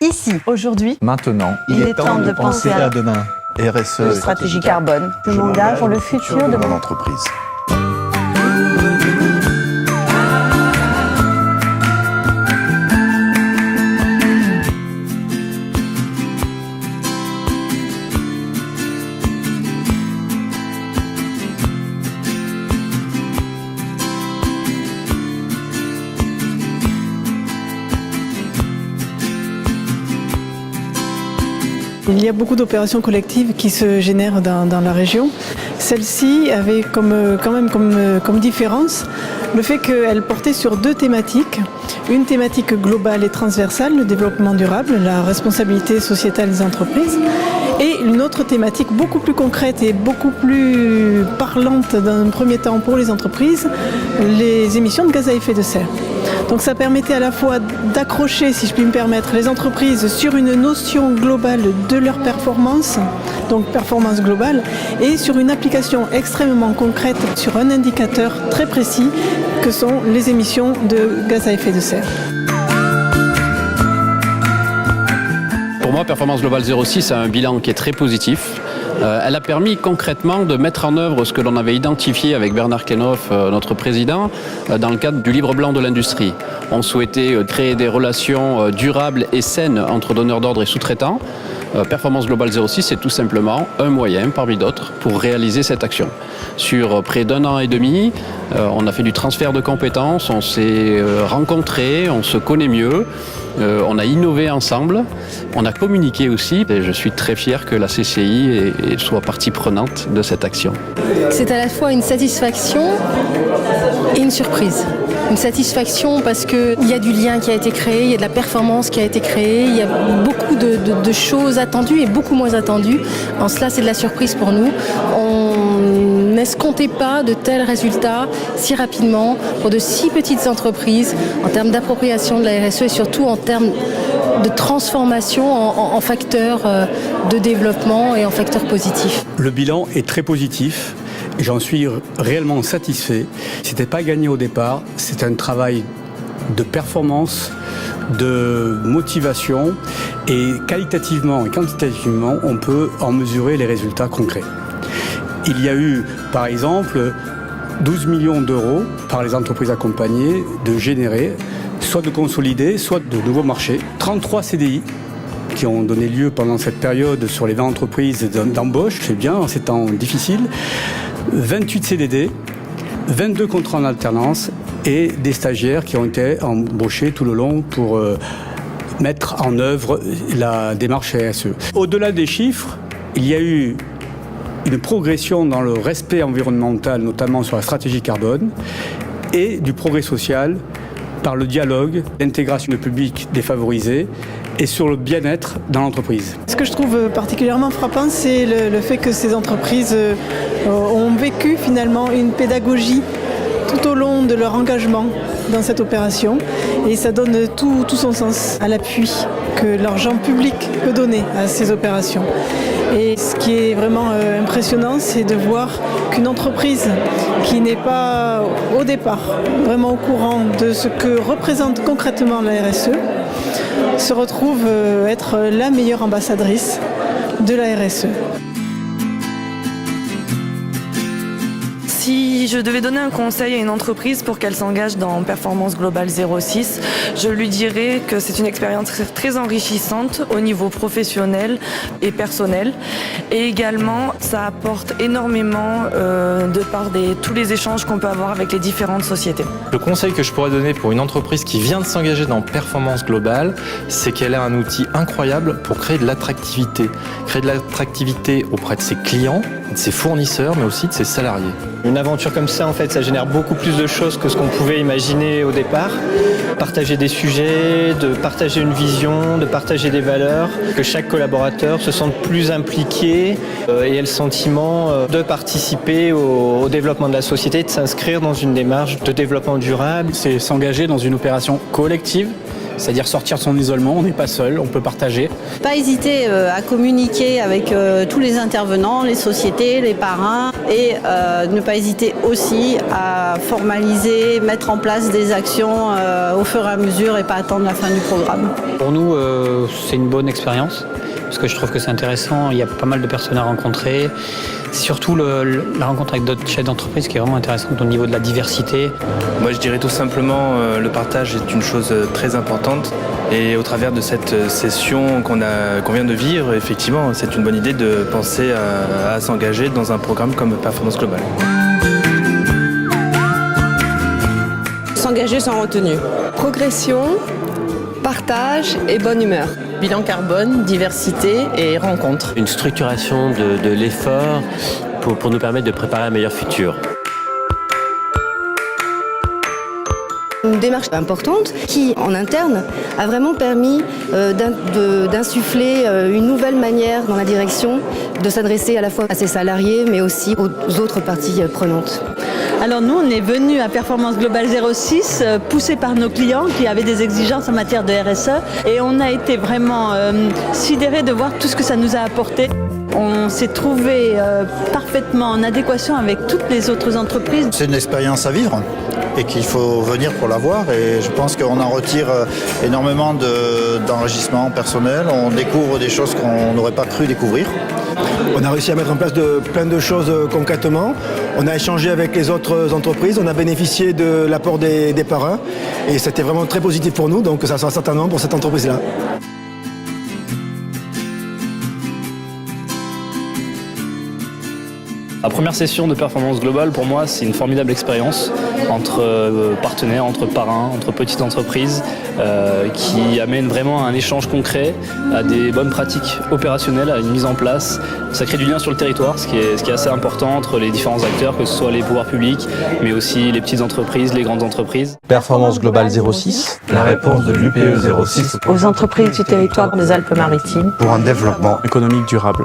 ici, aujourd'hui. Maintenant, Il est temps de penser à demain. RSE, stratégie carbone. Je m'engage pour le futur de mon entreprise. Il y a beaucoup d'opérations collectives qui se génèrent dans la région. Celle-ci avait comme différence le fait qu'elle portait sur deux thématiques. Une thématique globale et transversale, le développement durable, la responsabilité sociétale des entreprises, et une autre thématique beaucoup plus concrète et beaucoup plus parlante dans un premier temps pour les entreprises, les émissions de gaz à effet de serre. Donc ça permettait à la fois d'accrocher, si je puis me permettre, les entreprises sur une notion globale de leur performance, donc performance globale, et sur une application extrêmement concrète sur un indicateur très précis que sont les émissions de gaz à effet de serre. Pour moi, Performance Globale 06 a un bilan qui est très positif. Elle a permis concrètement de mettre en œuvre ce que l'on avait identifié avec Bernard Kenoff, notre président, dans le cadre du livre blanc de l'industrie. On souhaitait créer des relations durables et saines entre donneurs d'ordre et sous-traitants. Performance Globale 06, c'est tout simplement un moyen parmi d'autres pour réaliser cette action. Sur près d'1 an et demi, on a fait du transfert de compétences, on s'est rencontrés, on se connaît mieux, on a innové ensemble, on a communiqué aussi et je suis très fier que la CCI soit partie prenante de cette action. C'est à la fois une satisfaction et une surprise. Une satisfaction parce qu'il y a du lien qui a été créé, il y a de la performance qui a été créée, il y a beaucoup de choses attendues et beaucoup moins attendues. En cela, c'est de la surprise pour nous. On n'escomptait pas de tels résultats si rapidement pour de si petites entreprises en termes d'appropriation de la RSE et surtout en termes de transformation en facteur de développement et en facteur positif. Le bilan est très positif. J'en suis réellement satisfait. C'était pas gagné au départ, c'est un travail de performance, de motivation et qualitativement et quantitativement, on peut en mesurer les résultats concrets. Il y a eu, par exemple, 12 millions d'euros par les entreprises accompagnées de générer, soit de consolider, soit de nouveaux marchés. 33 CDI qui ont donné lieu pendant cette période sur les 20 entreprises d'embauche, c'est bien, en ces temps difficiles. 28 CDD, 22 contrats en alternance et des stagiaires qui ont été embauchés tout le long pour mettre en œuvre la démarche RSE. Au-delà des chiffres, il y a eu une progression dans le respect environnemental, notamment sur la stratégie carbone, et du progrès social par le dialogue, l'intégration de publics défavorisés et sur le bien-être dans l'entreprise. Ce que je trouve particulièrement frappant, c'est le fait que ces entreprises ont vécu finalement une pédagogie tout au long de leur engagement dans cette opération et ça donne tout son sens à l'appui que l'argent public peut donner à ces opérations. Et ce qui est vraiment impressionnant, c'est de voir qu'une entreprise qui n'est pas au départ vraiment au courant de ce que représente concrètement la RSE se retrouve être la meilleure ambassadrice de la RSE. Si je devais donner un conseil à une entreprise pour qu'elle s'engage dans Performance Globale 06, je lui dirais que c'est une expérience très enrichissante au niveau professionnel et personnel. Et également, ça apporte énormément de par tous les échanges qu'on peut avoir avec les différentes sociétés. Le conseil que je pourrais donner pour une entreprise qui vient de s'engager dans Performance Globale, c'est qu'elle a un outil incroyable pour créer de l'attractivité. Créer de l'attractivité auprès de ses clients, de ses fournisseurs, mais aussi de ses salariés. Une aventure comme ça, en fait, ça génère beaucoup plus de choses que ce qu'on pouvait imaginer au départ. Partager des sujets, de partager une vision, de partager des valeurs, que chaque collaborateur se sente plus impliqué et ait le sentiment de participer au développement de la société, de s'inscrire dans une démarche de développement durable. C'est s'engager dans une opération collective c'est-à-dire sortir de son isolement, on n'est pas seul, on peut partager. Pas hésiter à communiquer avec tous les intervenants, les sociétés, les parrains et ne pas hésiter aussi à formaliser, mettre en place des actions au fur et à mesure et pas attendre la fin du programme. Pour nous, c'est une bonne expérience parce que je trouve que c'est intéressant, il y a pas mal de personnes à rencontrer. C'est surtout la rencontre avec d'autres chefs d'entreprise qui est vraiment intéressante au niveau de la diversité. Moi, je dirais tout simplement le partage est une chose très importante. Et au travers de cette session qu'on vient de vivre, effectivement, c'est une bonne idée de penser à s'engager dans un programme comme Performance Globale. S'engager sans retenue. Progression, partage et bonne humeur. Bilan carbone, diversité et rencontre. Une structuration de l'effort pour nous permettre de préparer un meilleur futur. Une démarche importante qui, en interne, a vraiment permis d'insuffler une nouvelle manière dans la direction de s'adresser à la fois à ses salariés, mais aussi aux autres parties prenantes. Alors nous, on est venus à Performance Globale 06, poussés par nos clients qui avaient des exigences en matière de RSE. Et on a été vraiment sidérés de voir tout ce que ça nous a apporté. On s'est trouvé parfaitement en adéquation avec toutes les autres entreprises. C'est une expérience à vivre et qu'il faut venir pour la voir. Et je pense qu'on en retire énormément d'enrichissement personnel. On découvre des choses qu'on n'aurait pas cru découvrir. On a réussi à mettre en place plein de choses concrètement. On a échangé avec les autres entreprises, on a bénéficié de l'apport des parrains et c'était vraiment très positif pour nous, donc ça sera certainement pour cette entreprise-là. La première session de Performance Globale, pour moi, c'est une formidable expérience entre partenaires, entre parrains, entre petites entreprises qui amène vraiment à un échange concret, à des bonnes pratiques opérationnelles, à une mise en place. Ça crée du lien sur le territoire, ce qui est assez important entre les différents acteurs, que ce soit les pouvoirs publics, mais aussi les petites entreprises, les grandes entreprises. Performance Globale 06, La réponse de l'UPE 06 Aux entreprises du territoire des Alpes-Maritimes pour un développement Économique durable.